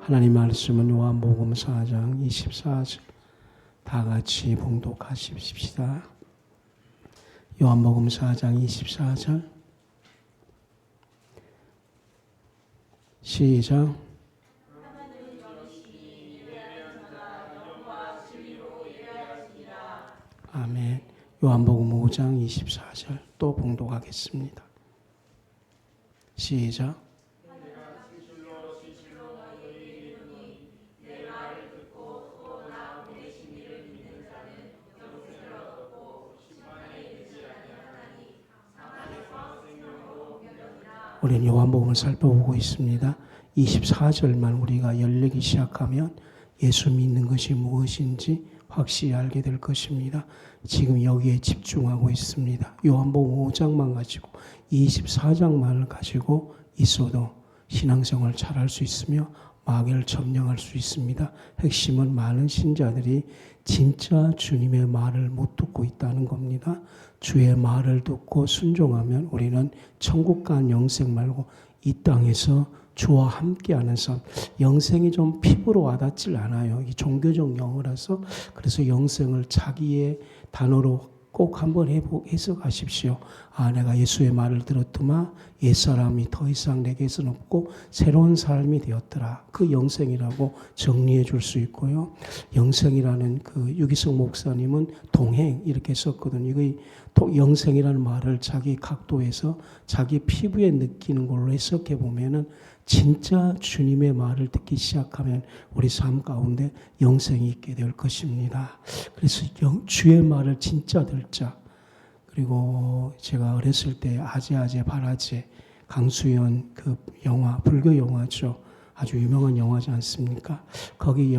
하나님 말씀은 요한복음 4장 24절 다 같이 봉독하십시다. 요한복음 4장 24절 시작. 아멘. 요한복음 5장 24절 또 봉독하겠습니다. 시작. 우리는 요한복음을 살펴보고 있습니다. 24절만 우리가 열리기 시작하면 예수 믿는 것이 무엇인지 확실히 알게 될 것입니다. 지금 여기에 집중하고 있습니다. 요한복음 5장만 가지고 24장만을 가지고 있어도 신앙생활을 잘할 수 있으며 마귀를 점령할 수 있습니다. 핵심은 많은 신자들이 진짜 주님의 말을 못 듣고 있다는 겁니다. 주의 말을 듣고 순종하면 우리는 천국 간 영생 말고 이 땅에서 주와 함께하는 삶, 영생이 좀 피부로 와닿질 않아요. 이 종교적 용어라서. 그래서 영생을 자기의 단어로 꼭 한번 해석하십시오. 아, 내가 예수의 말을 들었더만 옛사람이 더 이상 내게서는 없고 새로운 삶이 되었더라. 그 영생이라고 정리해 줄 수 있고요. 영생이라는 그 유기성 목사님은 동행 이렇게 썼거든요. 이거 영생이라는 말을 자기 각도에서 자기 피부에 느끼는 걸로 해석해 보면은 진짜 주님의 말을 듣기 시작하면 우리 삶 가운데 영생이 있게 될 것입니다. 그래서 주의 말을 진짜 듣자. 그리고 제가 어렸을 때 아재아재 바라제 강수연 그 영화, 불교 영화죠. 아주 유명한 영화지 않습니까? 거기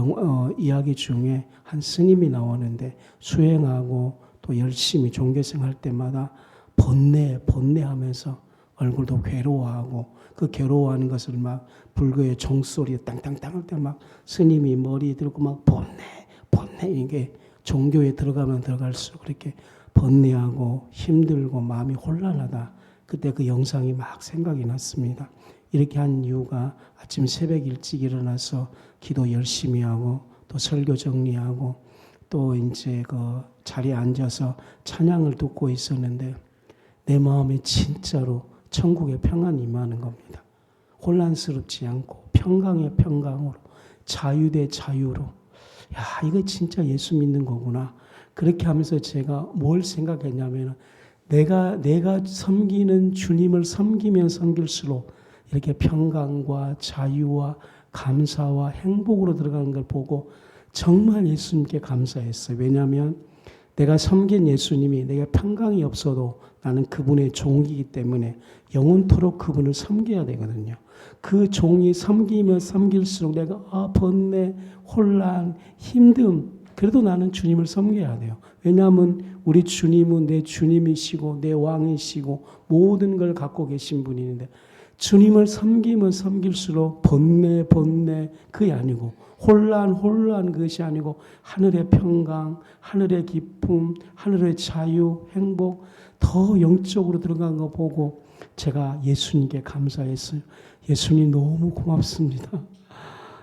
이야기 중에 한 스님이 나오는데 수행하고 또 열심히 종교생 할 때마다 번뇌하면서 얼굴도 괴로워하고 그 괴로워하는 것을 막 불교의 종소리에 땅땅땅 할 때 막 스님이 머리 들고 막 번뇌 이게 종교에 들어가면 들어갈수록 그렇게 번뇌하고 힘들고 마음이 혼란하다. 그때 그 영상이 막 생각이 났습니다. 이렇게 한 이유가 아침 새벽 일찍 일어나서 기도 열심히 하고 또 설교 정리하고 또 이제 그 자리에 앉아서 찬양을 듣고 있었는데 내 마음에 진짜로 천국의 평안이 임하는 겁니다. 혼란스럽지 않고 평강의 평강으로 자유대 자유로 야 이거 진짜 예수 믿는 거구나. 그렇게 하면서 제가 뭘 생각했냐면 내가 섬기는 주님을 섬기면 섬길수록 이렇게 평강과 자유와 감사와 행복으로 들어가는 걸 보고 정말 예수님께 감사했어요. 왜냐하면 내가 섬긴 예수님이 내가 평강이 없어도 나는 그분의 종이기 때문에 영원토록 그분을 섬겨야 되거든요. 그 종이 섬기면 섬길수록 내가 번뇌, 혼란, 힘듦 그래도 나는 주님을 섬겨야 돼요. 왜냐하면 우리 주님은 내 주님이시고 내 왕이시고 모든 걸 갖고 계신 분인데 주님을 섬기면 섬길수록 번뇌 그게 아니고 혼란 그것이 아니고 하늘의 평강, 하늘의 기쁨, 하늘의 자유, 행복 더 영적으로 들어간 거 보고 제가 예수님께 감사했어요. 예수님 너무 고맙습니다.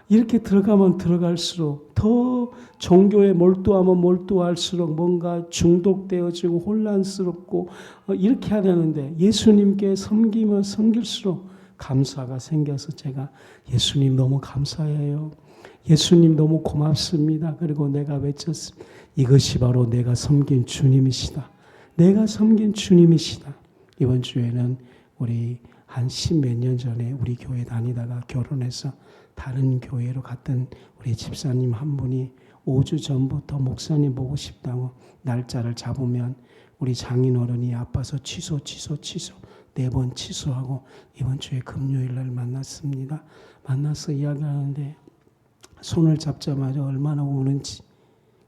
이렇게 들어가면 들어갈수록 더 종교에 몰두하면 몰두할수록 뭔가 중독되어지고 혼란스럽고 이렇게 해야 되는데 예수님께 섬기면 섬길수록 감사가 생겨서 제가 예수님 너무 감사해요. 예수님 너무 고맙습니다. 그리고 내가 외쳤습니다. 이것이 바로 내가 섬긴 주님이시다. 내가 섬긴 주님이시다. 이번 주에는 우리 한 10몇 년 전에 우리 교회 다니다가 결혼해서 다른 교회로 갔던 우리 집사님 한 분이 5주 전부터 목사님 보고 싶다고 날짜를 잡으면 우리 장인어른이 아파서 취소 4번 취소하고 이번 주에 금요일 날 만났습니다. 만나서 이야기하는데 손을 잡자마자 얼마나 우는지.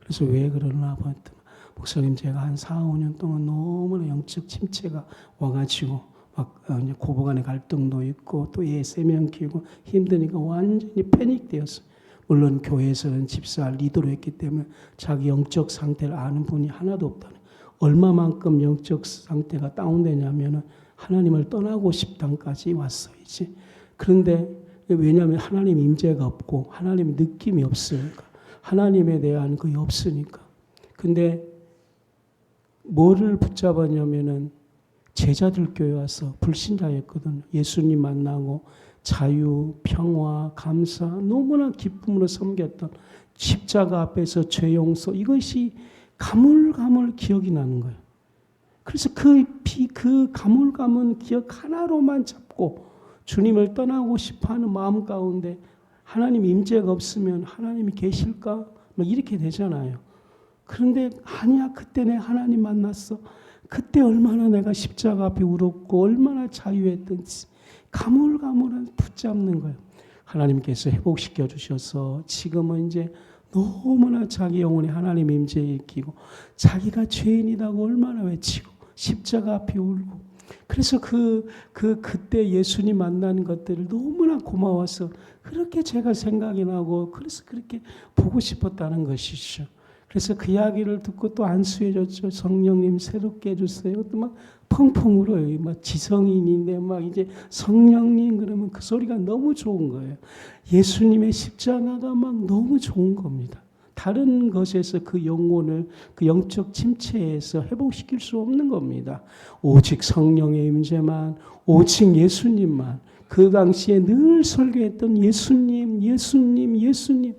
그래서 왜 그러나 봤더니 목사님 제가 한 4, 5년 동안 너무나 영적 침체가 와가지고 막 고부간의 갈등도 있고 또 애 3명 키우고 힘드니까 완전히 패닉되었어요. 물론 교회에서는 집사 리더로 했기 때문에 자기 영적 상태를 아는 분이 하나도 없다는. 얼마만큼 영적 상태가 다운되냐면은 하나님을 떠나고 싶단까지 왔어요. 이제 그런데 왜냐하면 하나님 임재가 없고 하나님 느낌이 없으니까. 하나님에 대한 그게 없으니까. 근데 뭐를 붙잡았냐면은 제자들 교회 와서 불신자였거든요. 예수님 만나고 자유, 평화, 감사, 너무나 기쁨으로 섬겼던 십자가 앞에서 죄 용서, 이것이 가물가물 기억이 나는 거예요. 그래서 그 가물가물 기억 하나로만 잡고 주님을 떠나고 싶어하는 마음 가운데 하나님 임재가 없으면 하나님이 계실까? 막 이렇게 되잖아요. 그런데 아니야, 그때 내 하나님 만났어. 그때 얼마나 내가 십자가 앞에 울었고 얼마나 자유했던지 가물가물한 붙잡는 거예요. 하나님께서 회복시켜 주셔서 지금은 이제 너무나 자기 영혼이 하나님 임재에 익히고 자기가 죄인이라고 얼마나 외치고 십자가 앞에 울고, 그래서 그때 예수님 만나는 것들을 너무나 고마워서 그렇게 제가 생각이 나고 그래서 그렇게 보고 싶었다는 것이죠. 그래서 그 이야기를 듣고 또 안수해줬죠. 성령님 새롭게 해주세요. 또 막 펑펑 울어요. 막 지성인인데 막 이제 성령님 그러면 그 소리가 너무 좋은 거예요. 예수님의 십자가가 막 너무 좋은 겁니다. 다른 것에서 그 영혼을 그 영적 침체에서 회복시킬 수 없는 겁니다. 오직 성령의 임재만, 오직 예수님만. 그 당시에 늘 설교했던 예수님, 예수님, 예수님.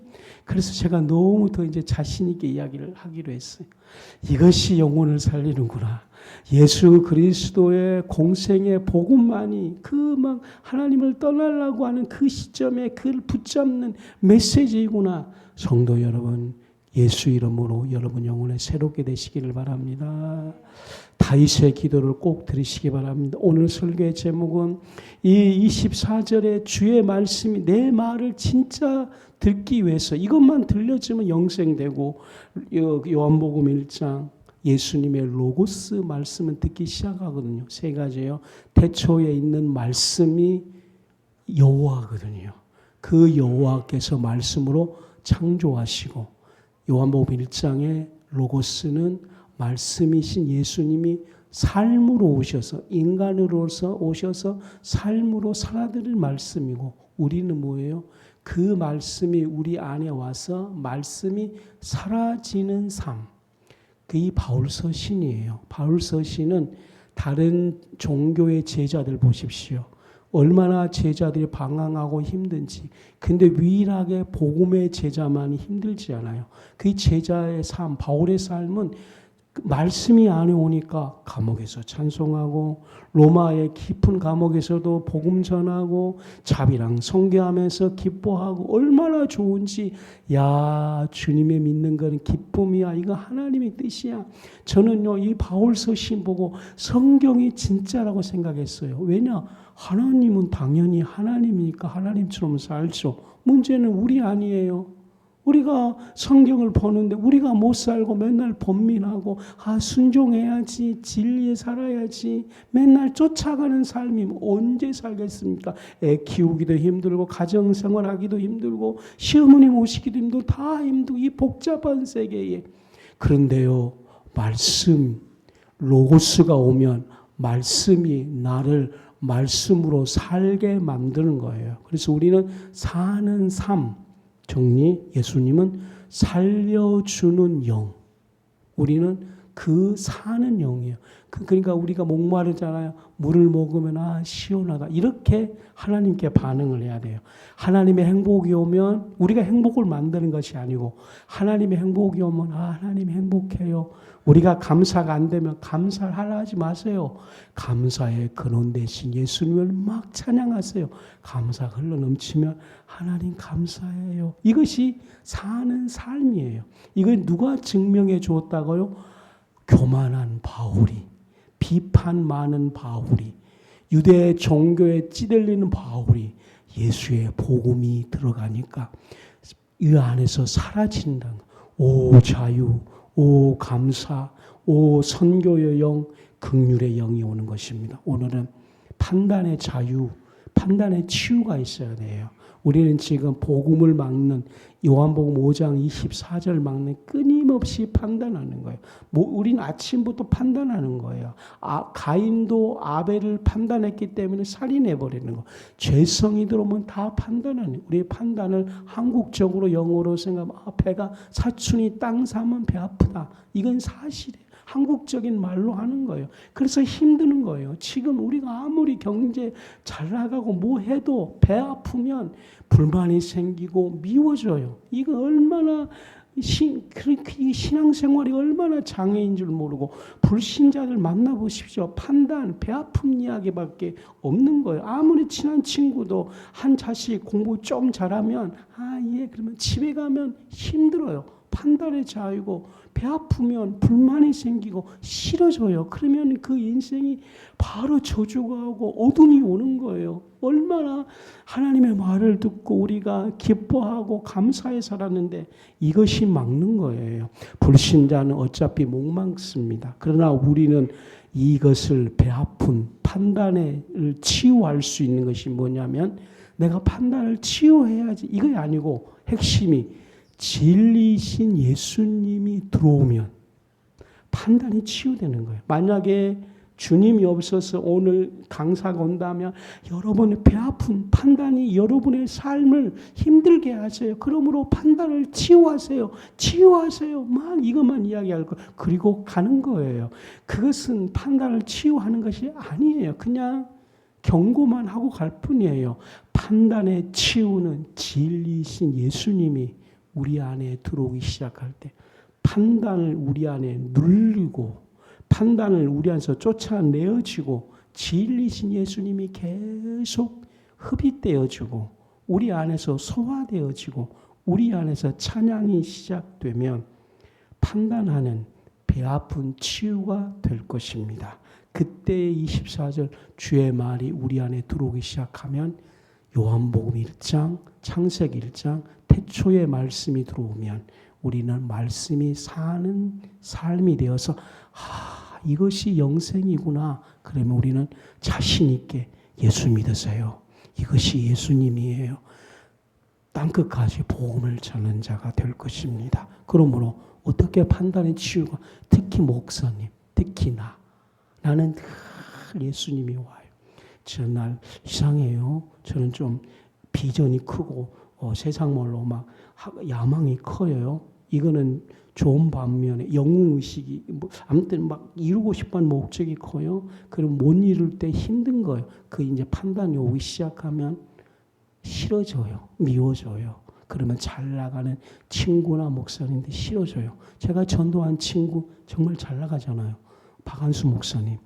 그래서 제가 너무 더 이제 자신 있게 이야기를 하기로 했어요. 이것이 영혼을 살리는구나. 예수 그리스도의 공생의 복음만이 그 막 하나님을 떠나려고 하는 그 시점에 그를 붙잡는 메시지이구나. 성도 여러분, 예수 이름으로 여러분 영혼에 새롭게 되시기를 바랍니다. 다윗의 기도를 꼭 들으시기 바랍니다. 오늘 설교의 제목은 이 24절의 주의 말씀이 내 말을 진짜 듣기 위해서, 이것만 들려주면 영생되고, 요한복음 1장 예수님의 로고스 말씀은 듣기 시작하거든요. 세 가지예요. 태초에 있는 말씀이 여호와거든요. 그 여호와께서 말씀으로 창조하시고, 요한복음 1장의 로고스는 말씀이신 예수님이 삶으로 오셔서, 인간으로서 오셔서 삶으로 살아드릴 말씀이고, 우리는 뭐예요? 그 말씀이 우리 안에 와서 말씀이 사라지는 삶. 그게 바울서신이에요. 바울서신은 다른 종교의 제자들 보십시오. 얼마나 제자들이 방황하고 힘든지. 근데 유일하게 복음의 제자만이 힘들지 않아요. 그 제자의 삶, 바울의 삶은 말씀이 안에 오니까 감옥에서 찬송하고, 로마의 깊은 감옥에서도 복음 전하고, 자비랑 선교하면서 기뻐하고, 얼마나 좋은지. 야, 주님의 믿는 것은 기쁨이야. 이거 하나님의 뜻이야. 저는요, 이 바울 서신 보고 성경이 진짜라고 생각했어요. 왜냐? 하나님은 당연히 하나님이니까 하나님처럼 살죠. 문제는 우리 아니에요. 우리가 성경을 보는데 우리가 못 살고 맨날 번민하고, 순종해야지, 진리에 살아야지, 맨날 쫓아가는 삶이 언제 살겠습니까? 애 키우기도 힘들고, 가정생활하기도 힘들고, 시어머니 모시기도 힘들고, 다 힘들고, 이 복잡한 세계에. 그런데요, 말씀, 로고스가 오면 말씀이 나를 말씀으로 살게 만드는 거예요. 그래서 우리는 사는 삶, 정리, 예수님은 살려주는 영, 우리는 그 사는 영이에요. 그러니까 우리가 목마르잖아요. 물을 먹으면 시원하다. 이렇게 하나님께 반응을 해야 돼요. 하나님의 행복이 오면 우리가 행복을 만드는 것이 아니고, 하나님의 행복이 오면 하나님 행복해요. 우리가 감사가 안 되면 감사를 하라 하지 마세요. 감사의 근원 되신 예수님을 막 찬양하세요. 감사가 흘러넘치면 하나님 감사해요. 이것이 사는 삶이에요. 이걸 누가 증명해 주었다고요? 교만한 바울이, 비판 많은 바울이, 유대 종교에 찌들리는 바울이 예수의 복음이 들어가니까 이 안에서 사라진다는, 오 자유, 오 감사, 오 선교의 영, 긍휼의 영이 오는 것입니다. 오늘은 판단의 자유, 판단의 치유가 있어야 돼요. 우리는 지금 복음을 막는 요한복음 5장 24절 막는 끊임없이 판단하는 거예요. 우리는 아침부터 판단하는 거예요. 가인도 아벨을 판단했기 때문에 살인해버리는 거. 죄성이 들어오면 다 판단하는, 우리의 판단을 한국적으로 영어로 생각하면 배가 사춘이 땅 사면 배 아프다. 이건 사실이에요. 한국적인 말로 하는 거예요. 그래서 힘드는 거예요. 지금 우리가 아무리 경제 잘 나가고 뭐 해도 배 아프면 불만이 생기고 미워져요. 이거 얼마나 신앙생활이 얼마나 장애인 줄 모르고 불신자들 만나보십시오. 판단, 배 아픈 이야기밖에 없는 거예요. 아무리 친한 친구도 한 자식 공부 좀 잘하면 그러면 집에 가면 힘들어요. 판단의 자유고 배 아프면 불만이 생기고 싫어져요. 그러면 그 인생이 바로 저주가 오고 어둠이 오는 거예요. 얼마나 하나님의 말을 듣고 우리가 기뻐하고 감사해 살았는데 이것이 막는 거예요. 불신자는 어차피 못 막습니다. 그러나 우리는 이것을 배 아픈 판단을 치유할 수 있는 것이 뭐냐면 내가 판단을 치유해야지. 이거 아니고 핵심이 진리이신 예수님이 들어오면 판단이 치유되는 거예요. 만약에 주님이 없어서 오늘 강사가 온다면 여러분의 배 아픈 판단이 여러분의 삶을 힘들게 하세요. 그러므로 판단을 치유하세요. 치유하세요. 막 이것만 이야기할 거. 그리고 가는 거예요. 그것은 판단을 치유하는 것이 아니에요. 그냥 경고만 하고 갈 뿐이에요. 판단의 치유는 진리이신 예수님이 우리 안에 들어오기 시작할 때 판단을 우리 안에 누르고 판단을 우리 안에서 쫓아내어지고 진리신 예수님이 계속 흡입되어지고 우리 안에서 소화되어지고 우리 안에서 찬양이 시작되면 판단하는 배 아픈 치유가 될 것입니다. 그때의 24절 주의 말이 우리 안에 들어오기 시작하면 요한복음 1장, 창세기 1장 태초의 말씀이 들어오면 우리는 말씀이 사는 삶이 되어서 이것이 영생이구나. 그러면 우리는 자신 있게 예수 믿으세요. 이것이 예수님이에요. 땅끝까지 복음을 전하는 자가 될 것입니다. 그러므로 어떻게 판단의 치유가 특히 목사님, 특히 나는 늘 예수님이 와요. 저날 이상해요. 저는 좀 비전이 크고 세상 말로 막 야망이 커요. 이거는 좋은 반면에 영웅의식이 아무튼 막 이루고 싶은 목적이 커요. 그럼 못 이룰 때 힘든 거예요. 그 이제 판단이 오기 시작하면 싫어져요. 미워져요. 그러면 잘 나가는 친구나 목사님들 싫어져요. 제가 전도한 친구 정말 잘 나가잖아요. 박한수 목사님,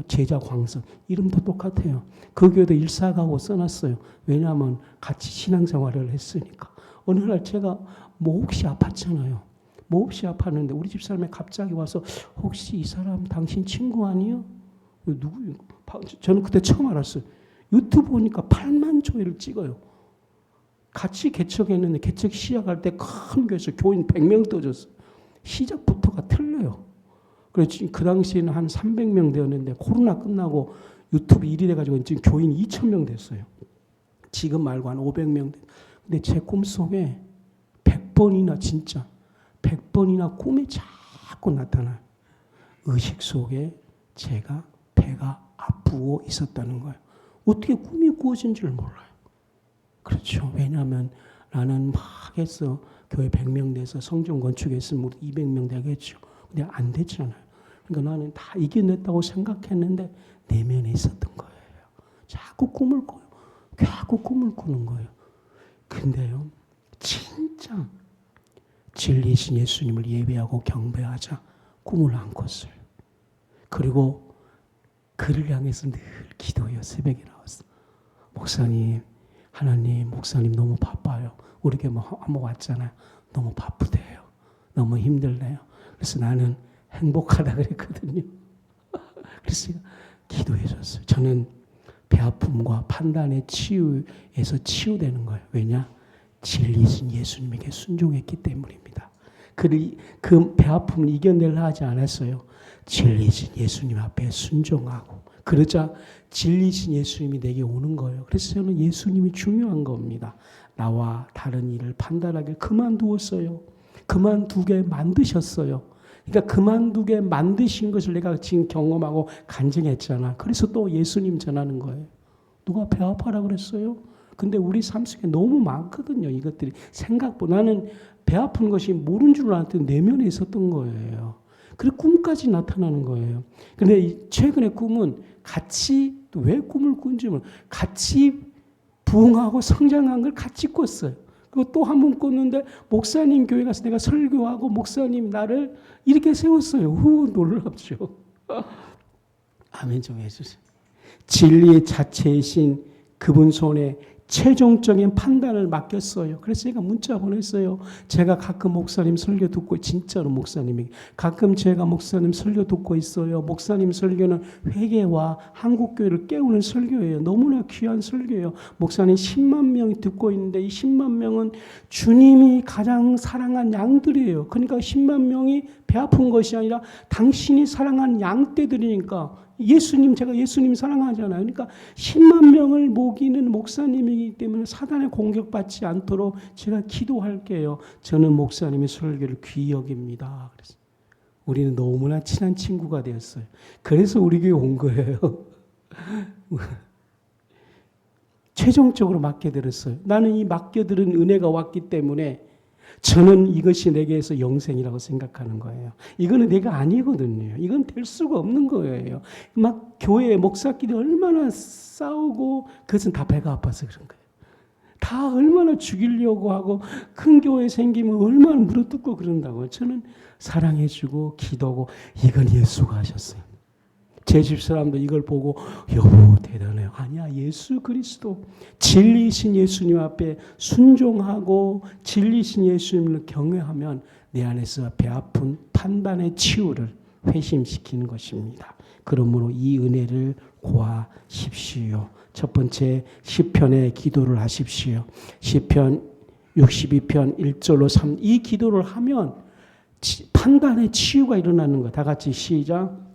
제자 광선 이름도 똑같아요. 그 교회도 일사가고 써놨어요. 왜냐하면 같이 신앙생활을 했으니까. 어느 날 제가 몹시 아팠잖아요. 몹시 아팠는데 우리 집사람이 갑자기 와서 혹시 이 사람 당신 친구 아니에요? 누구예요? 저는 그때 처음 알았어요. 유튜브 보니까 8만 조회를 찍어요. 같이 개척했는데 개척 시작할 때 큰 교회에서 교인 100명 떠졌어요. 시작부터가 틀려요. 그래서 그 당시에는 한 300명 되었는데 코로나 끝나고 유튜브 일이 돼가지고 지금 교인 2,000명 됐어요. 지금 말고 한 500명. 근데 제 꿈속에 100번이나 진짜 100번이나 꿈에 자꾸 나타나요. 의식 속에 제가 배가 아프고 있었다는 거예요. 어떻게 꿈이 꾸어진 줄 몰라요. 그렇죠. 왜냐하면 나는 막 했어. 교회 100명 돼서 성전 건축했으면 200명 되겠죠. 근데 안 됐잖아요. 그러니까 나는 다 이겨냈다고 생각했는데 내면에 있었던 거예요. 자꾸 꿈을 꿔요. 자꾸 꿈을 꾸는 거예요. 근데요, 진짜 진리이신 예수님을 예배하고 경배하자 꿈을 안 꿨어요. 그리고 그를 향해서 늘 기도해요. 새벽에 나왔어. 목사님, 하나님, 목사님 너무 바빠요. 우리 교회 한번 왔잖아요. 너무 바쁘대요. 너무 힘들네요. 그래서 나는 행복하다 그랬거든요. 그래서 제가 기도해 줬어요. 저는 배 아픔과 판단의 치유에서 치유되는 거예요. 왜냐? 진리이신 예수님에게 순종했기 때문입니다. 그 배 아픔을 이겨내려 하지 않았어요. 진리이신 예수님 앞에 순종하고 그러자 진리신 예수님이 내게 오는 거예요. 그래서 저는 예수님이 중요한 겁니다. 나와 다른 일을 판단하길 그만두었어요. 그만두게 만드셨어요. 그러니까 그만두게 만드신 것을 내가 지금 경험하고 간증했잖아. 그래서 또 예수님 전하는 거예요. 누가 배 아파라 그랬어요? 근데 우리 삶 속에 너무 많거든요. 이것들이 생각보다 나는 배 아픈 것이 모른 줄 알았더니 내면에 있었던 거예요. 그리고 꿈까지 나타나는 거예요. 근데 최근에 꿈은 같이 왜 꿈을 꾼지 모르 같이 부흥하고 성장한 걸 같이 꿨어요. 그리고 또 한 번 꿨는데 목사님 교회 가서 내가 설교하고 목사님 나를 이렇게 세웠어요. 놀랍죠. 아멘 좀 해주세요. 진리의 자체이신 그분 손에 최종적인 판단을 맡겼어요. 그래서 제가 문자 보냈어요. 제가 가끔 목사님 설교 듣고 진짜로 목사님이 가끔 제가 목사님 설교 듣고 있어요. 목사님 설교는 회개와 한국교회를 깨우는 설교예요. 너무나 귀한 설교예요. 목사님 10만 명이 듣고 있는데 이 10만 명은 주님이 가장 사랑한 양들이에요. 그러니까 10만 명이 배 아픈 것이 아니라 당신이 사랑한 양떼들이니까 제가 예수님 사랑하잖아요. 그러니까 10만 명을 먹이는 목사님이기 때문에 사단의 공격받지 않도록 제가 기도할게요. 저는 목사님의 설교를 귀히 여깁니다. 그래서 우리는 너무나 친한 친구가 되었어요. 그래서 우리 교회 온 거예요. 최종적으로 맡겨들었어요. 나는 이 맡겨들은 은혜가 왔기 때문에 저는 이것이 내게서 영생이라고 생각하는 거예요. 이거는 내가 아니거든요. 이건 될 수가 없는 거예요. 막 교회 목사끼리 얼마나 싸우고 그것은 다 배가 아파서 그런 거예요. 다 얼마나 죽이려고 하고 큰 교회 생기면 얼마나 물어뜯고 그런다고요. 저는 사랑해주고 기도하고 이건 예수가 하셨어요. 제 집사람도 이걸 보고 여보 대단해요. 아니야, 예수 그리스도 진리이신 예수님 앞에 순종하고 진리이신 예수님을 경외하면 내 안에서 배 아픈 판단의 치유를 회심시키는 것입니다. 그러므로 이 은혜를 구하십시오. 첫 번째 시편의 기도를 하십시오. 시편 62편 1절로 3 이 기도를 하면 판단의 치유가 일어나는 거예요. 다 같이 시작.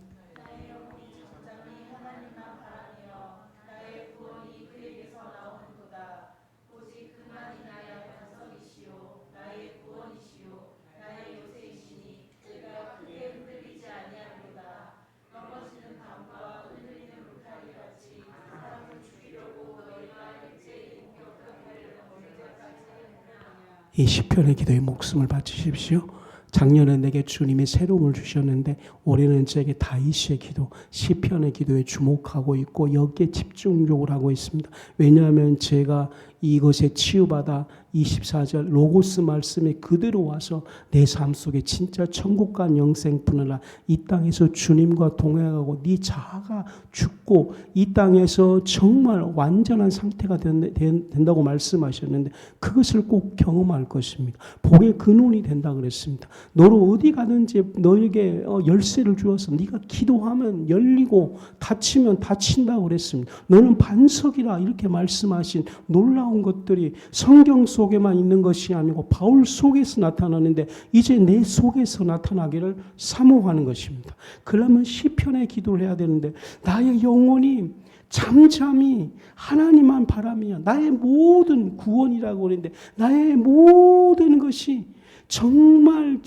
이 시편의 기도에 목숨을 바치십시오. 작년에 내게 주님이 새로움을 주셨는데 올해는 제게 다윗의 기도, 시편의 기도에 주목하고 있고 여기에 집중적으로 하고 있습니다. 왜냐하면 제가 이것에 치유받아 24절 로고스 말씀이 그대로 와서 내 삶 속에 진짜 천국 간 영생뿐 아니라 이 땅에서 주님과 동행하고 네 자아가 죽고 이 땅에서 정말 완전한 상태가 된다고 말씀하셨는데 그것을 꼭 경험할 것입니다. 복의 근원이 된다 그랬습니다. 너로 어디 가든지 너에게 열쇠를 주어서 네가 기도하면 열리고 닫히면 닫힌다고 그랬습니다. 너는 반석이라 이렇게 말씀하신 놀라운 것들이 성경 속에만 있는 것이 아니고 바울 속에서 나타나는데 이제 내 속에서 나타나기를 사모하는 것입니다. 그러면 시편의 기도를 해야 되는데 나의 영혼이 잠잠히 하나님만 바라며 나의 모든 구원이라고 하는데 나의 모든 것이 정말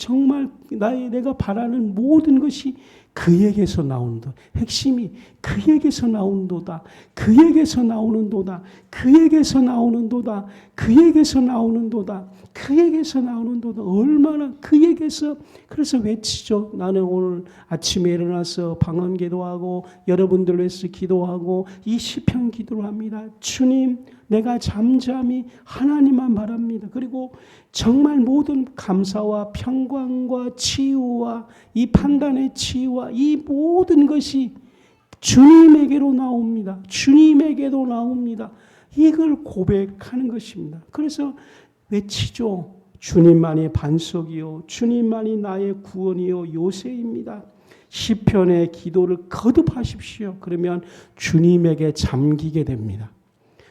내가 바라는 모든 것이 그에게서 나온다. 핵심이 그에게서 나온도다. 그에게서 나오는도다. 그에게서 나오는도다. 그에게서 나오는도다. 그에게서 나오는도다. 얼마나 그에게서 그래서 외치죠. 나는 오늘 아침에 일어나서 방언 기도하고 여러분들 위해서 기도하고 이 시편 기도를 합니다. 주님 내가 잠잠히 하나님만 바랍니다. 그리고 정말 모든 감사와 평강과 치유와 이 판단의 치유와 이 모든 것이 주님에게로 나옵니다. 주님에게로 나옵니다. 이걸 고백하는 것입니다. 그래서 외치죠. 주님만이 반석이요 주님만이 나의 구원이요 요새입니다. 시편의 기도를 거듭하십시오. 그러면 주님에게 잠기게 됩니다.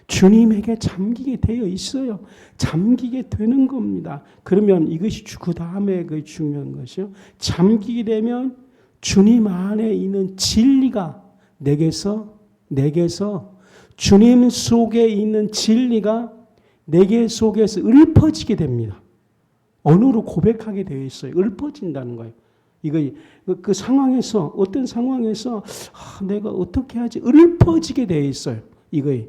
주님에게 잠기게 되어 있어요. 잠기게 되는 겁니다. 그러면 이것이 그 다음에 그 중요한 것이요. 잠기게 되면 주님 안에 있는 진리가 내게서 주님 속에 있는 진리가 내게 속에서 읊어지게 됩니다. 언어로 고백하게 되어 있어요. 읊어진다는 거예요. 이거 그 상황에서 어떤 상황에서 내가 어떻게 하지 읊어지게 되어 있어요. 이거에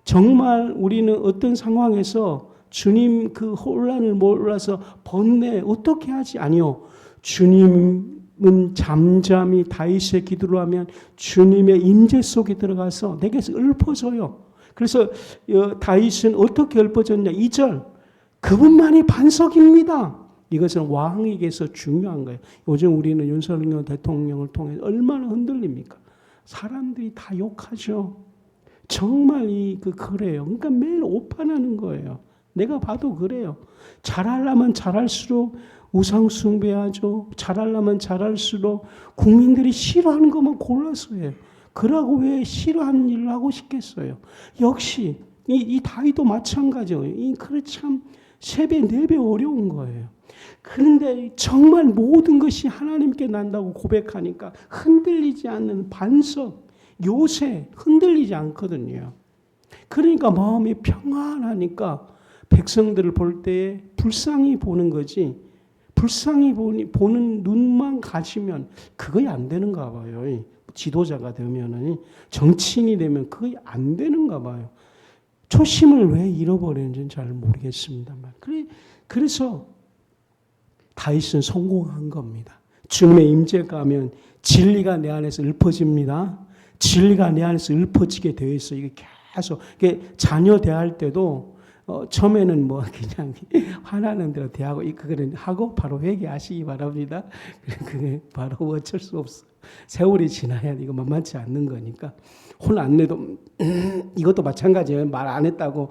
정말 우리는 어떤 상황에서 주님 그 혼란을 몰라서 번뇌 어떻게 하지 아니요. 주님은 잠잠히 다윗의 기도를 하면 주님의 임재 속에 들어가서 내게서 읊어져요. 그래서 다윗은 어떻게 읊어졌냐 2절 그분만이 반석입니다. 이것은 왕에게서 중요한 거예요. 요즘 우리는 윤석열 대통령을 통해 얼마나 흔들립니까? 사람들이 다 욕하죠. 정말 그래요. 그러니까 매일 오판하는 거예요. 내가 봐도 그래요. 잘하려면 잘할수록 우상 숭배하죠. 잘하려면 잘할수록 국민들이 싫어하는 것만 골라서 해요. 그러고 왜 싫어하는 일을 하고 싶겠어요. 역시 이 다윗도 마찬가지예요. 그래 참 3배 4배 어려운 거예요. 그런데 정말 모든 것이 하나님께 난다고 고백하니까 흔들리지 않는 반석, 요새 흔들리지 않거든요. 그러니까 마음이 평안하니까 백성들을 볼 때에 불쌍히 보는 거지 불쌍히 보는 눈만 가지면 그거야 안 되는가 봐요. 지도자가 되면 정치인이 되면 그게 안 되는가 봐요. 초심을 왜 잃어버리는지는 잘 모르겠습니다만 그래서 다윗은 성공한 겁니다. 주님의 임재가 하면 진리가 내 안에서 읊어집니다. 진리가 내 안에서 읊어지게 되어 있어요. 이게 계속 자녀 대할 때도 처음에는 뭐 그냥 화나는 대로 대하고 그거는 하고 바로 회개하시기 바랍니다. 그게 바로 어쩔 수 없어. 세월이 지나야 이거 만만치 않는 거니까 혼 안 내도 이것도 마찬가지예요. 말 안 했다고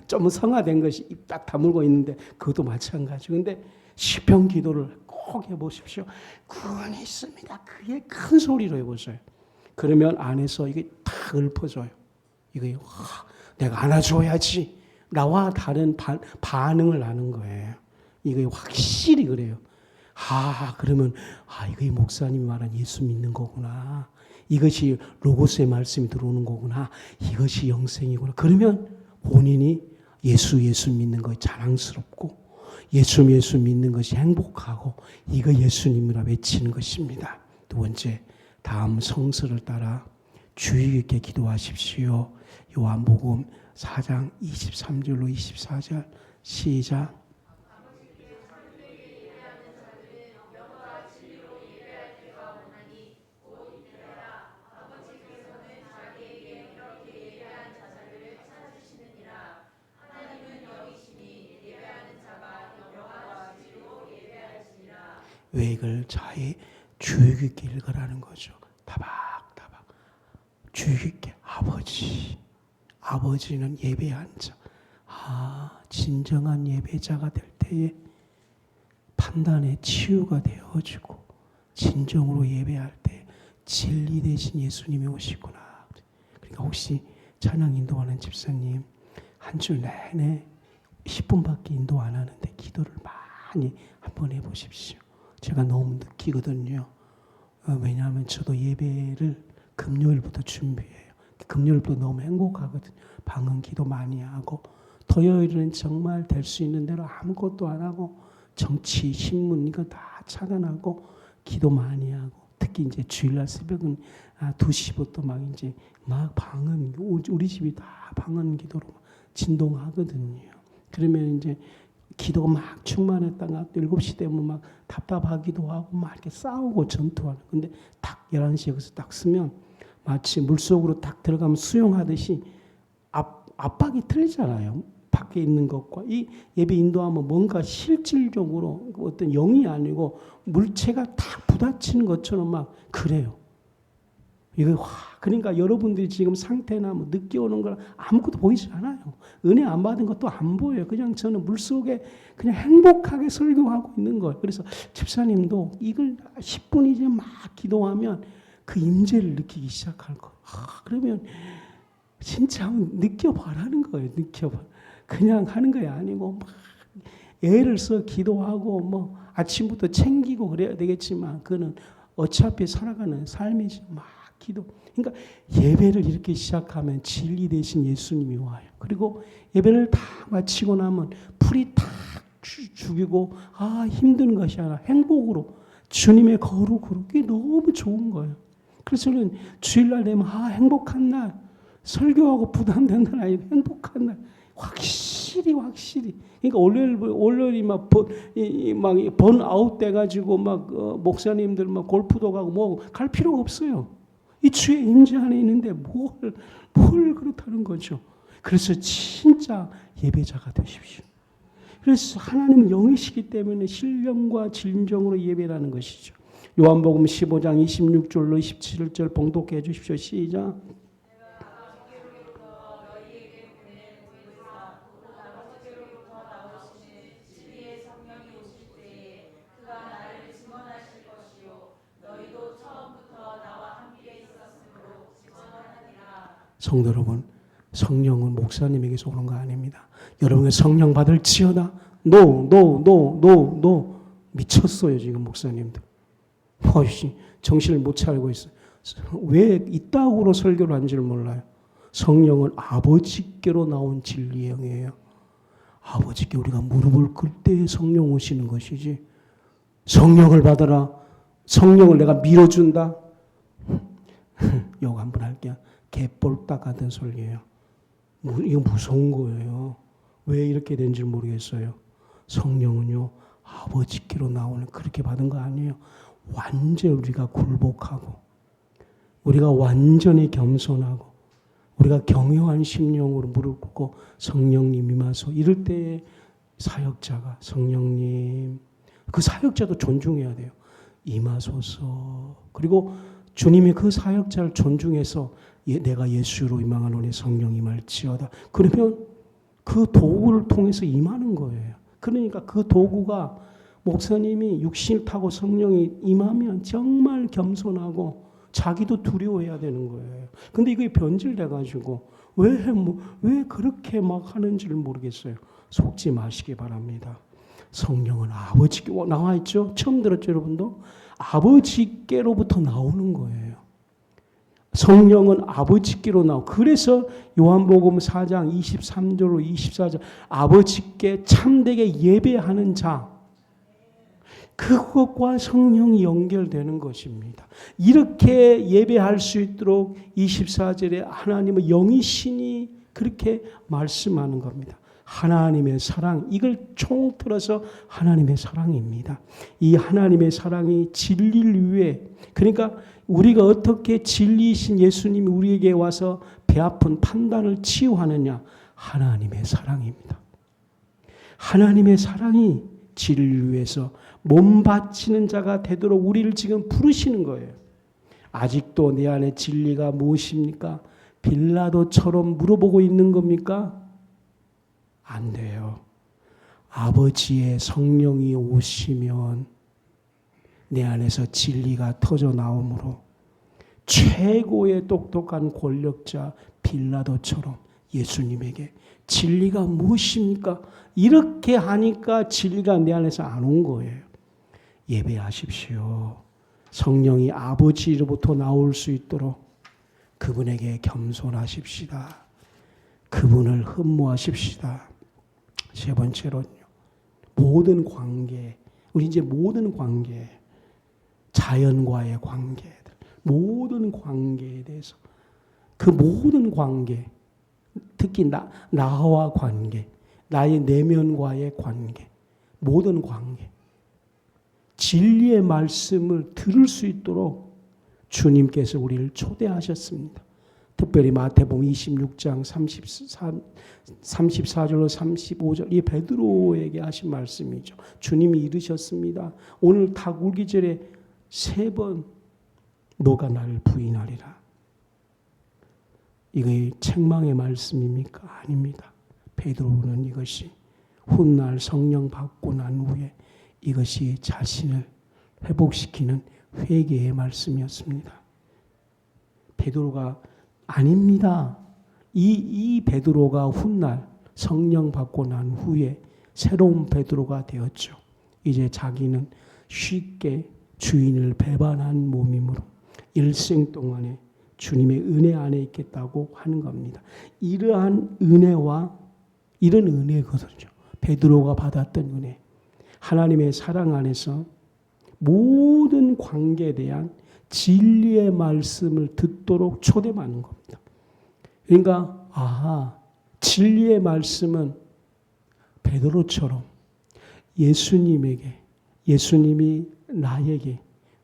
좀 성화된 것이 입 딱 다물고 있는데 그것도 마찬가지. 근데 시편 기도를 꼭 해보십시오. 구원이 있습니다. 그게 큰 소리로 해보세요. 그러면 안에서 이게 다 읊어져요. 이거 내가 안아줘야지. 나와 다른 반응을 하는 거예요. 이거 확실히 그래요. 그러면 이거 이 목사님이 말한 예수 믿는 거구나. 이것이 로고스의 말씀이 들어오는 거구나. 이것이 영생이구나. 그러면 본인이 예수 믿는 거 자랑스럽고 예수 믿는 것이 행복하고 이거 예수님이라 외치는 것입니다. 두 번째, 다음 성서를 따라 주의 깊게 기도하십시오. 요한복음 4장 23절로 24절 시작. 왜 이걸 자의 주의 깊게 읽으라는 거죠. 다박다박 주의 깊게 아버지는 예배한 자. 진정한 예배자가 될 때에 판단의 치유가 되어지고 진정으로 예배할 때 진리 대신 예수님이 오시구나. 그러니까 혹시 찬양 인도하는 집사님 한 주 내내 10분밖에 인도 안 하는데 기도를 많이 한번 해보십시오. 제가 너무 느끼거든요. 왜냐하면 저도 예배를 금요일부터 준비해요. 금요일부터 너무 행복하거든요. 방언 기도 많이 하고 토요일은 정말 될 수 있는 대로 아무것도 안 하고 정치, 신문 이거 다 차단하고 기도 많이 하고 특히 이제 주일날 새벽은 2시부터 막 방언 우리 집이 다 방언 기도로 진동하거든요. 그러면 이제 기도가 막 충만했다가 7시 되면 막 답답하기도 하고 막 이렇게 싸우고 전투하는. 근데 딱 11시에 여기서 딱 쓰면 마치 물속으로 딱 들어가면 수영하듯이 압박이 틀리잖아요. 밖에 있는 것과 이 예배 인도하면 뭔가 실질적으로 어떤 영이 아니고 물체가 딱 부딪히는 것처럼 막 그래요. 이거 그러니까 여러분들이 지금 상태나 뭐 늦게 오는 걸 아무것도 보이지 않아요. 은혜 안 받은 것도 안 보여요. 그냥 저는 물속에 그냥 행복하게 설교하고 있는 거예요. 그래서 집사님도 이걸 10분이지 막 기도하면 그 임재를 느끼기 시작할 거예요. 그러면 진짜 느껴봐라는 거예요. 느껴봐. 그냥 하는 게 아니고 막 애를 써 기도하고 뭐 아침부터 챙기고 그래야 되겠지만 그거는 어차피 살아가는 삶이지 막 기도. 그러니까 예배를 이렇게 시작하면 진리 대신 예수님이 와요. 그리고 예배를 다 마치고 나면 풀이 탁 죽이고 힘든 것이 아니라 행복으로 주님의 거룩으로 그게 너무 좋은 거예요. 그래서 저는 주일날 되면 행복한 날, 설교하고 부담된 날 아니고 행복한 날, 확실히. 그러니까 월요일이 막 번아웃 돼가지고 목사님들 골프도 가고 뭐 갈 필요가 없어요. 이 주의 임재 안에 있는데 뭘 그렇다는 거죠. 그래서 진짜 예배자가 되십시오. 그래서 하나님은 영이시기 때문에 신령과 진정으로 예배라는 것이죠. 요한복음 15장 26절로 27절 봉독해 주십시오. 시작. 성도 여러분, 성령은 목사님에게서 오는 거 아닙니다. 여러분의 성령 받을지어다. 노. 미쳤어요 지금 목사님들. 정신을 못 차리고 있어요. 왜 이따구로 설교를 한 줄 몰라요. 성령은 아버지께로 나온 진리의 영이에요. 아버지께 우리가 무릎을 꿇을 때 성령 오시는 것이지. 성령을 받아라. 성령을 내가 밀어준다. 욕 한번 할게요. 개볼딱 같은 소리예요. 이거 무서운 거예요. 왜 이렇게 된 줄 모르겠어요. 성령은요, 아버지께로 나오는 그렇게 받은 거 아니에요. 완전히 우리가 굴복하고, 우리가 완전히 겸손하고, 우리가 경외한 심령으로 무릎 꿇고 성령님 임하소. 이럴 때에 사역자가 성령님, 그 사역자도 존중해야 돼요. 임하소서. 그리고 주님이 그 사역자를 존중해서 내가 예수로 임하노니 성령 임할지어다. 그러면 그 도구를 통해서 임하는 거예요. 그러니까 그 도구가 목사님이 육신을 타고 성령이 임하면 정말 겸손하고 자기도 두려워해야 되는 거예요. 근데 이게 변질돼가지고 왜 그렇게 막 하는지를 모르겠어요. 속지 마시기 바랍니다. 성령은 아버지께 나와 있죠. 처음 들었죠, 여러분도? 아버지께로부터 나오는 거예요. 성령은 아버지께로 나오고, 그래서 요한복음 4장 23절로 24절 아버지께 참되게 예배하는 자, 그것과 성령이 연결되는 것입니다. 이렇게 예배할 수 있도록 24절에 하나님의 영이신이 그렇게 말씀하는 겁니다. 하나님의 사랑, 이걸 총틀어서 하나님의 사랑입니다. 이 하나님의 사랑이 진리를 위해, 그러니까 우리가 어떻게 진리이신 예수님이 우리에게 와서 배 아픈 판단을 치유하느냐? 하나님의 사랑입니다. 하나님의 사랑이 진리를 위해서 몸 바치는 자가 되도록 우리를 지금 부르시는 거예요. 아직도 내 안에 진리가 무엇입니까? 빌라도처럼 물어보고 있는 겁니까? 안 돼요. 아버지의 성령이 오시면 내 안에서 진리가 터져 나오므로 최고의 똑똑한 권력자 빌라도처럼 예수님에게 진리가 무엇입니까? 이렇게 하니까 진리가 내 안에서 안 온 거예요. 예배하십시오. 성령이 아버지로부터 나올 수 있도록 그분에게 겸손하십시다. 그분을 흠모하십시다. 세 번째로는요, 모든 관계, 우리 이제 모든 관계, 자연과의 관계들, 모든 관계에 대해서, 그 모든 관계, 특히 나와 관계, 나의 내면과의 관계, 모든 관계, 진리의 말씀을 들을 수 있도록 주님께서 우리를 초대하셨습니다. 특별히 마태복음 26장 34절로 35절, 이 베드로에게 하신 말씀이죠. 주님이 이르셨습니다. 오늘 닭 울기 전에 3번 너가 나를 부인하리라. 이게 책망의 말씀입니까? 아닙니다. 베드로는 이것이 훗날 성령 받고 난 후에 이것이 자신을 회복시키는 회개의 말씀이었습니다. 베드로가 아닙니다. 이 베드로가 훗날 성령 받고 난 후에 새로운 베드로가 되었죠. 이제 자기는 쉽게 주인을 배반한 몸이므로 일생 동안에 주님의 은혜 안에 있겠다고 하는 겁니다. 이러한 은혜와 이런 은혜거든요. 베드로가 받았던 은혜. 하나님의 사랑 안에서 모든 관계에 대한 진리의 말씀을 듣도록 초대받는 겁니다. 그러니까 진리의 말씀은 베드로처럼 예수님이 나에게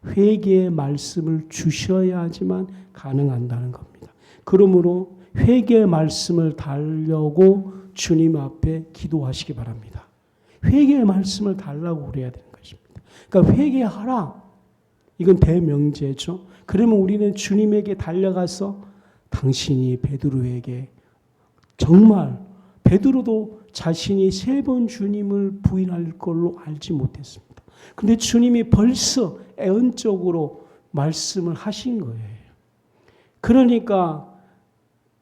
회개의 말씀을 주셔야 하지만 가능한다는 겁니다. 그러므로 회개의 말씀을 달려고 주님 앞에 기도하시기 바랍니다. 회개의 말씀을 달라고 그래야 되는 것입니다. 그러니까 회개하라. 이건 대명제죠. 그러면 우리는 주님에게 달려가서 당신이 베드로에게 정말 베드로도 자신이 3번 주님을 부인할 걸로 알지 못했습니다. 근데 주님이 벌써 애언적으로 말씀을 하신 거예요. 그러니까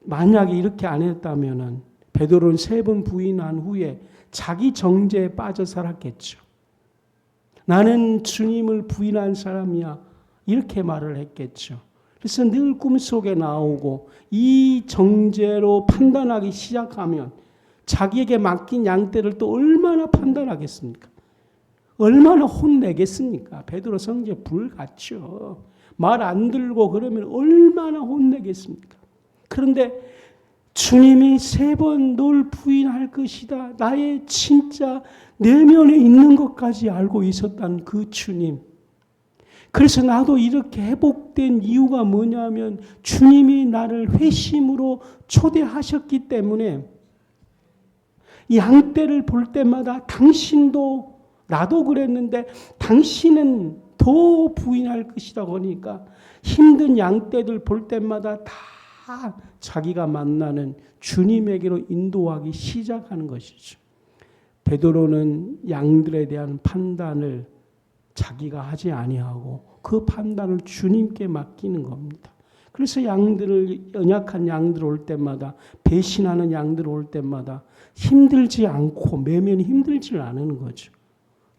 만약에 이렇게 안 했다면은 베드로는 3번 부인한 후에 자기 정죄에 빠져 살았겠죠. 나는 주님을 부인한 사람이야. 이렇게 말을 했겠죠. 그래서 늘 꿈속에 나오고 이 정죄로 판단하기 시작하면 자기에게 맡긴 양떼를 또 얼마나 판단하겠습니까? 얼마나 혼내겠습니까? 베드로 성질 불같죠. 말 안 들고 그러면 얼마나 혼내겠습니까? 그런데 주님이 3번 널 부인할 것이다. 나의 진짜 내면에 있는 것까지 알고 있었다는 그 주님. 그래서 나도 이렇게 회복된 이유가 뭐냐면 주님이 나를 회심으로 초대하셨기 때문에 양떼를 볼 때마다 당신도 나도 그랬는데 당신은 더 부인할 것이라고 하니까 힘든 양떼들 볼 때마다 다 자기가 만나는 주님에게로 인도하기 시작하는 것이죠. 베드로는 양들에 대한 판단을 자기가 하지 아니하고 그 판단을 주님께 맡기는 겁니다. 그래서 양들을 연약한 양들 올 때마다 배신하는 양들 올 때마다 힘들지 않고 매면 힘들지 않은 거죠.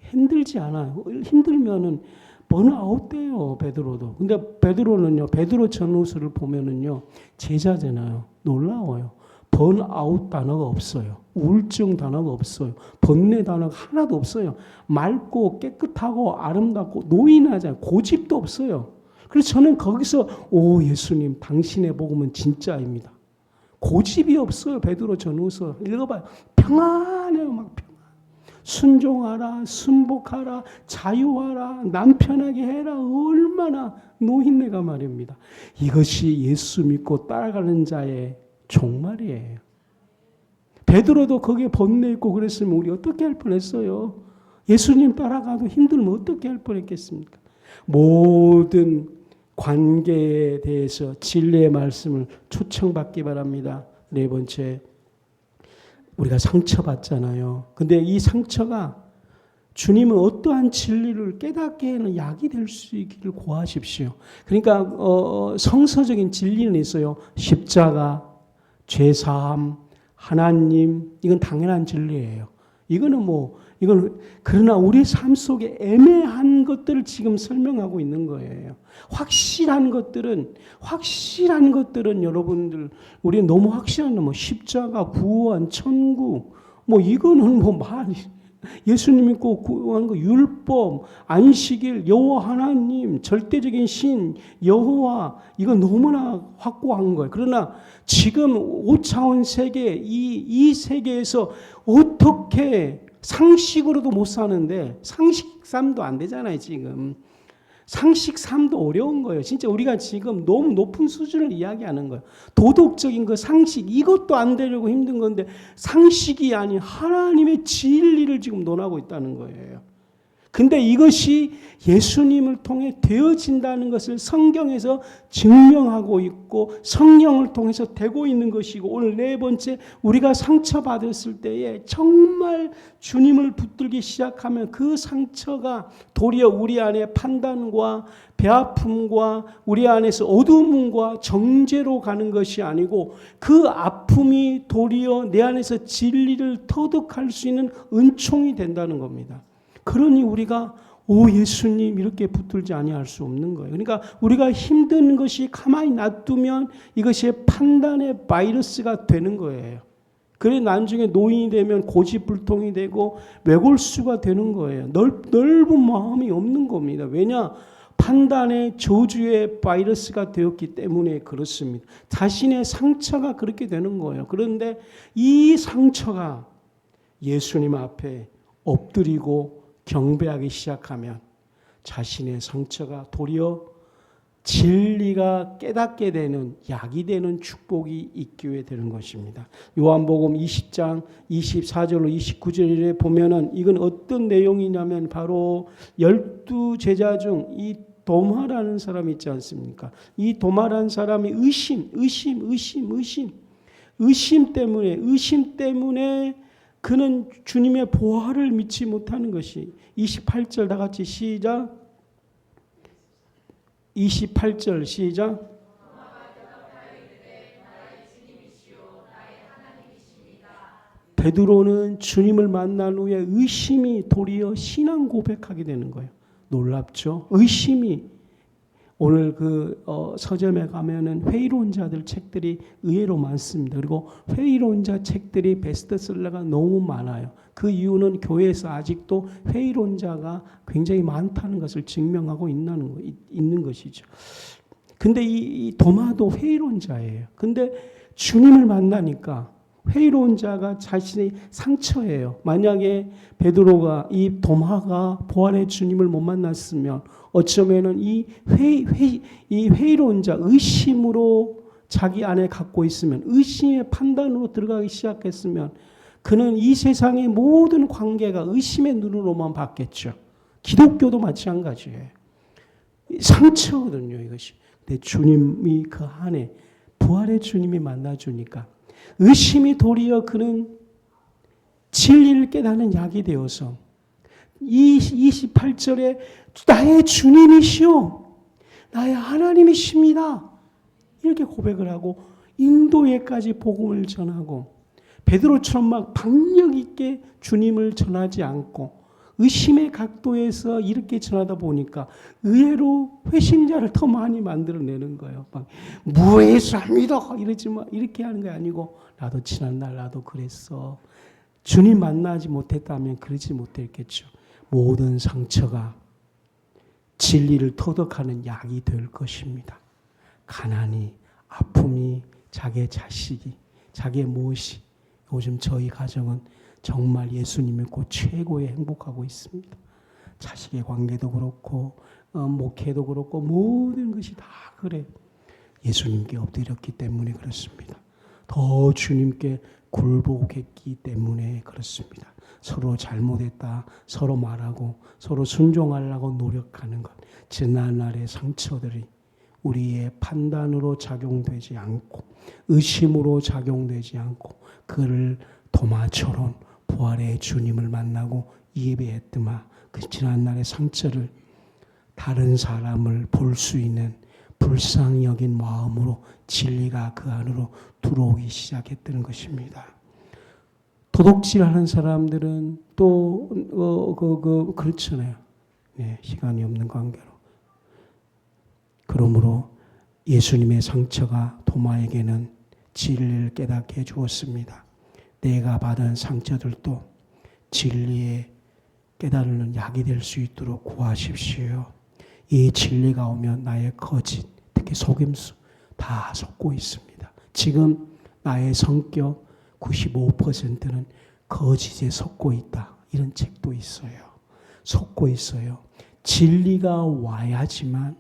힘들지 않아요. 힘들면은 번아웃 돼요, 베드로도. 근데 베드로는요, 베드로 전후서를 보면은요, 제자잖아요. 놀라워요. 번아웃 단어가 없어요. 우울증 단어가 없어요. 번뇌 단어가 하나도 없어요. 맑고 깨끗하고 아름답고 노인하잖아요. 고집도 없어요. 그래서 저는 거기서 예수님 당신의 복음은 진짜입니다. 고집이 없어요. 베드로 전후서 읽어봐요. 평안해요. 막 평안. 순종하라, 순복하라, 자유하라, 남편하게 해라. 얼마나 노인네가 말입니다. 이것이 예수 믿고 따라가는 자의 종말이에요. 베드로도 거기에 번뇌 있고 그랬으면 우리 어떻게 할 뻔했어요? 예수님 따라가도 힘들면 어떻게 할 뻔했겠습니까? 모든 관계에 대해서 진리의 말씀을 초청받기 바랍니다. 4번째, 우리가 상처받잖아요. 근데 이 상처가 주님은 어떠한 진리를 깨닫게 하는 약이 될 수 있기를 구하십시오. 그러니까 성서적인 진리는 있어요. 십자가, 죄사함, 하나님, 이건 당연한 진리예요. 이거는 그러나 우리 삶 속에 애매한 것들을 지금 설명하고 있는 거예요. 확실한 것들은 여러분들, 우리 너무 확실한 십자가, 구원, 천국, 이거는 말이, 예수님 믿고 구한 거, 율법, 안식일, 여호와 하나님, 절대적인 신, 여호와, 이거 너무나 확고한 거예요. 그러나 지금 5차원 세계, 이 세계에서 어떻게 상식으로도 못 사는데, 상식 삶도 안 되잖아요, 지금. 상식 삶도 어려운 거예요. 진짜 우리가 지금 너무 높은 수준을 이야기하는 거예요. 도덕적인 그 상식, 이것도 안 되려고 힘든 건데 상식이 아닌 하나님의 진리를 지금 논하고 있다는 거예요. 근데 이것이 예수님을 통해 되어진다는 것을 성경에서 증명하고 있고 성령을 통해서 되고 있는 것이고, 오늘 4번째, 우리가 상처받았을 때에 정말 주님을 붙들기 시작하면 그 상처가 도리어 우리 안에 판단과 배아픔과 우리 안에서 어두움과 정죄로 가는 것이 아니고 그 아픔이 도리어 내 안에서 진리를 터득할 수 있는 은총이 된다는 겁니다. 그러니 우리가 오 예수님 이렇게 붙들지 아니할 수 없는 거예요. 그러니까 우리가 힘든 것이 가만히 놔두면 이것이 판단의 바이러스가 되는 거예요. 그래 나중에 노인이 되면 고집불통이 되고 외골수가 되는 거예요. 넓은 마음이 없는 겁니다. 왜냐? 판단의 저주의 바이러스가 되었기 때문에 그렇습니다. 자신의 상처가 그렇게 되는 거예요. 그런데 이 상처가 예수님 앞에 엎드리고 경배하기 시작하면 자신의 상처가 도리어 진리가 깨닫게 되는 약이 되는 축복이 있게 되는 것입니다. 요한복음 20장 24절로 29절에 보면은 이건 어떤 내용이냐면 바로 12제자 중 이 도마라는 사람이 있지 않습니까? 이 도마라는 사람이 의심 때문에 그는 주님의 보화를 믿지 못하는 것이 28절 다 같이 시작. 28절 시작. 베드로는 주님을 만난 후에 의심이 도리어 신앙 고백하게 되는 거예요. 놀랍죠? 의심이 오늘 그 서점에 가면은 회의론 자들 책들이 의외로 많습니다. 그리고 회의론 자 책들이 베스트셀러가 너무 많아요. 그 이유는 교회에서 아직도 회의론자가 굉장히 많다는 것을 증명하고 있는 것이죠. 근데 이 도마도 회의론자예요. 근데 주님을 만나니까 회의론자가 자신의 상처예요. 만약에 베드로가 이 도마가 부활의 주님을 못 만났으면 어쩌면은 이 회의론자 의심으로 자기 안에 갖고 있으면 의심의 판단으로 들어가기 시작했으면 그는 이 세상의 모든 관계가 의심의 눈으로만 봤겠죠. 기독교도 마찬가지예요. 상처거든요, 이것이. 근데 주님이 그 안에 부활의 주님이 만나주니까 의심이 도리어 그는 진리를 깨닫는 약이 되어서 28절에 나의 주님이시오, 나의 하나님이십니다, 이렇게 고백을 하고 인도에까지 복음을 전하고 베드로처럼 막 박력 있게 주님을 전하지 않고 의심의 각도에서 이렇게 전하다 보니까 의외로 회심자를 더 많이 만들어내는 거예요. 막 무예수합니다 이러지 마, 이렇게 하는 게 아니고 나도 지난날 나도 그랬어. 주님 만나지 못했다면 그러지 못했겠죠. 모든 상처가 진리를 터득하는 약이 될 것입니다. 가난이, 아픔이, 자기의 자식이, 자기의 무엇이, 요즘 저희 가정은 정말 예수님 믿고 최고의 행복하고 있습니다. 자식의 관계도 그렇고 목회도 그렇고 모든 것이 다 그래. 예수님께 엎드렸기 때문에 그렇습니다. 더 주님께 굴복했기 때문에 그렇습니다. 서로 잘못했다 서로 말하고 서로 순종하려고 노력하는 것, 지난날의 상처들이 우리의 판단으로 작용되지 않고 의심으로 작용되지 않고 그를 도마처럼 부활의 주님을 만나고 예배했더마 그 지난날의 상처를 다른 사람을 볼 수 있는 불쌍히 여긴 마음으로 진리가 그 안으로 들어오기 시작했다는 것입니다. 도둑질하는 사람들은 또 그렇잖아요. 네, 시간이 없는 관계로. 그러므로 예수님의 상처가 도마에게는 진리를 깨닫게 해주었습니다. 내가 받은 상처들도 진리에 깨달는 약이 될 수 있도록 구하십시오. 이 진리가 오면 나의 거짓, 특히 속임수 다 섞고 있습니다. 지금 나의 성격 95%는 거짓에 섞고 있다. 이런 책도 있어요. 섞고 있어요. 진리가 와야지만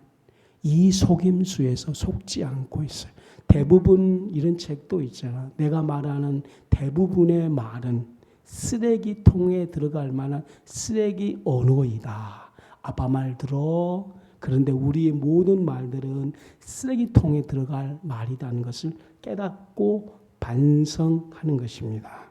이 속임수에서 속지 않고 있어요. 대부분 이런 책도 있잖아. 내가 말하는 대부분의 말은 쓰레기통에 들어갈 만한 쓰레기 언어이다. 아빠 말 들어. 그런데 우리의 모든 말들은 쓰레기통에 들어갈 말이라는 것을 깨닫고 반성하는 것입니다.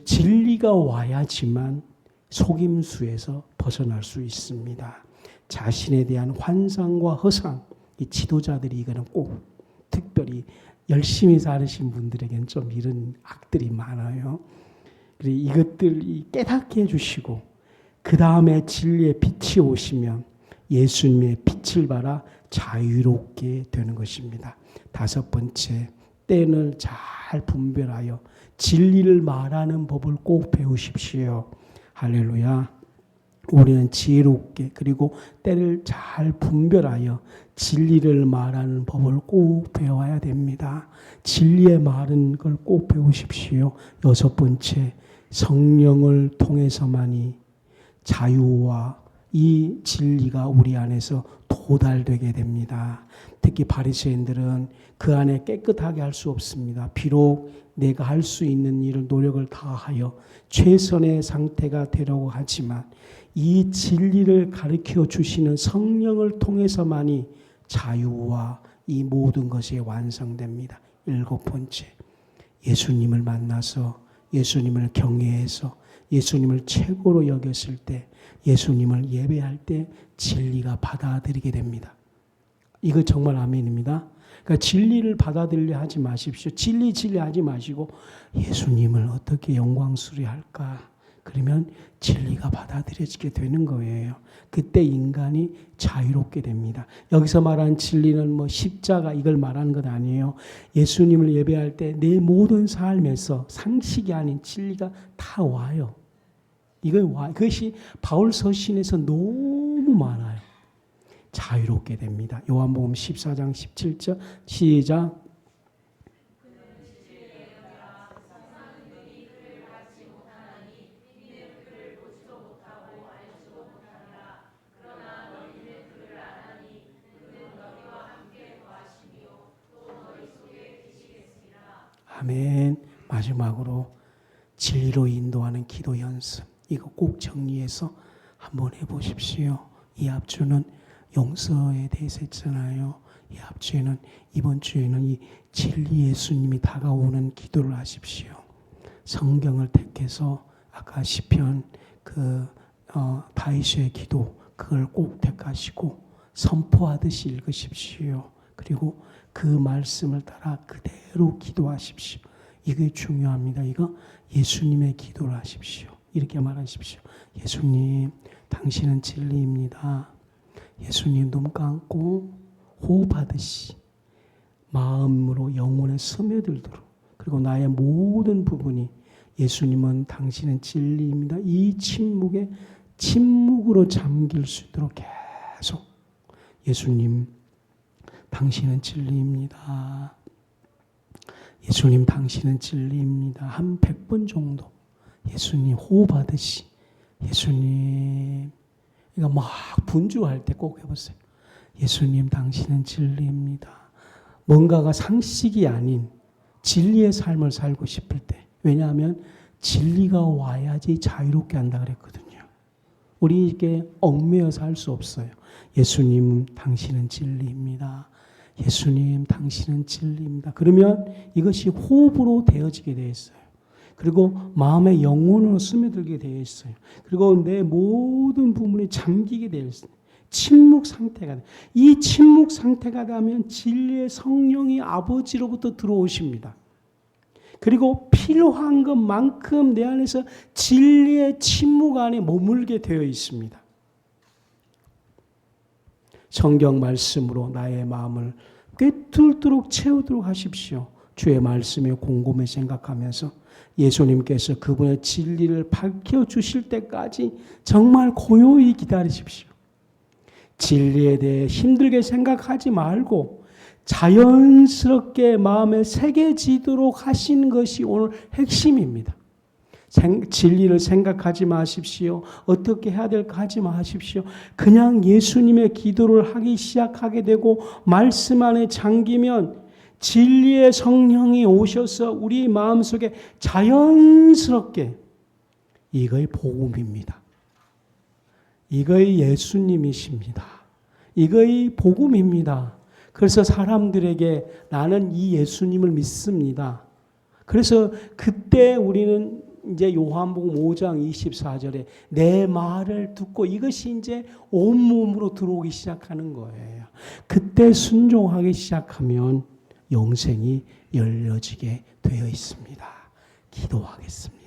진리가 와야지만 속임수에서 벗어날 수 있습니다. 자신에 대한 환상과 허상, 이 지도자들이 이거는 꼭 특별히 열심히 사신 분들에게는 좀 이런 악들이 많아요. 그래서 이것들이 깨닫게 해주시고 그 다음에 진리의 빛이 오시면 예수님의 빛을 발아 자유롭게 되는 것입니다. 다섯 번째, 때를 잘 분별하여 진리를 말하는 법을 꼭 배우십시오. 할렐루야. 우리는 지혜롭게 그리고 때를 잘 분별하여 진리를 말하는 법을 꼭 배워야 됩니다. 진리의 말은 걸 꼭 배우십시오. 여섯 번째, 성령을 통해서만이 자유와 이 진리가 우리 안에서 도달되게 됩니다. 특히 바리새인들은 그 안에 깨끗하게 할 수 없습니다. 비록 내가 할 수 있는 일을 노력을 다하여 최선의 상태가 되려고 하지만 이 진리를 가르쳐 주시는 성령을 통해서만이 자유와 이 모든 것이 완성됩니다. 일곱 번째, 예수님을 만나서 예수님을 경외해서 예수님을 최고로 여겼을 때 예수님을 예배할 때 진리가 받아들이게 됩니다. 이거 정말 아멘입니다. 그러니까 진리를 받아들이려 하지 마십시오. 진리 하지 마시고 예수님을 어떻게 영광스러워 할까? 그러면 진리가 받아들여지게 되는 거예요. 그때 인간이 자유롭게 됩니다. 여기서 말한 진리는 뭐 십자가 이걸 말하는 것 아니에요. 예수님을 예배할 때 내 모든 삶에서 상식이 아닌 진리가 다 와요. 그것이 바울 서신에서 너무 많아요. 자유롭게 됩니다. 요한복음 14장 17절 시작. 아멘. 마지막으로 진리로 인도하는 기도 연습. 이거 꼭 정리해서 한번 해보십시오. 이 앞주는 용서에 대해서 했잖아요. 이 앞주에는 이번 주에는 이 진리 예수님이 다가오는 기도를 하십시오. 성경을 택해서 아까 시편 다윗의 기도 그걸 꼭 택하시고 선포하듯이 읽으십시오. 그리고 그 말씀을 따라 그대로 기도하십시오. 이게 중요합니다. 이거 예수님의 기도를 하십시오. 이렇게 말하십시오. 예수님, 당신은 진리입니다. 예수님 눈 감고 호흡하듯이 마음으로 영혼에 스며들도록 그리고 나의 모든 부분이 예수님은 당신은 진리입니다. 이 침묵으로 잠길 수 있도록 계속 예수님 당신은 진리입니다. 예수님 당신은 진리입니다. 한 100번 정도 예수님 호흡하듯이 예수님 이거 막 분주할 때 꼭 해보세요. 예수님 당신은 진리입니다. 뭔가가 상식이 아닌 진리의 삶을 살고 싶을 때 왜냐하면 진리가 와야지 자유롭게 한다 그랬거든요. 우리 이게 얽매여서 할 수 없어요. 예수님 당신은 진리입니다. 예수님 당신은 진리입니다. 그러면 이것이 호흡으로 되어지게 되어 있어요. 그리고 마음의 영혼으로 스며들게 되어 있어요. 그리고 내 모든 부분이 잠기게 되어 있어요. 침묵 상태가 돼요. 이 침묵 상태가 되면 진리의 성령이 아버지로부터 들어오십니다. 그리고 필요한 것만큼 내 안에서 진리의 침묵 안에 머물게 되어 있습니다. 성경 말씀으로 나의 마음을 꿰뚫도록 채우도록 하십시오. 주의 말씀에 곰곰이 생각하면서 예수님께서 그분의 진리를 밝혀주실 때까지 정말 고요히 기다리십시오. 진리에 대해 힘들게 생각하지 말고 자연스럽게 마음에 새겨지도록 하시는 것이 오늘 핵심입니다. 진리를 생각하지 마십시오. 어떻게 해야 될까 하지 마십시오. 그냥 예수님의 기도를 하기 시작하게 되고 말씀 안에 잠기면 진리의 성령이 오셔서 우리 마음속에 자연스럽게 이거의 복음입니다. 이거의 예수님이십니다. 이거의 복음입니다. 그래서 사람들에게 나는 이 예수님을 믿습니다. 그래서 그때 우리는 이제 요한복음 5장 24절에 내 말을 듣고 이것이 이제 온몸으로 들어오기 시작하는 거예요. 그때 순종하기 시작하면 영생이 열려지게 되어 있습니다. 기도하겠습니다.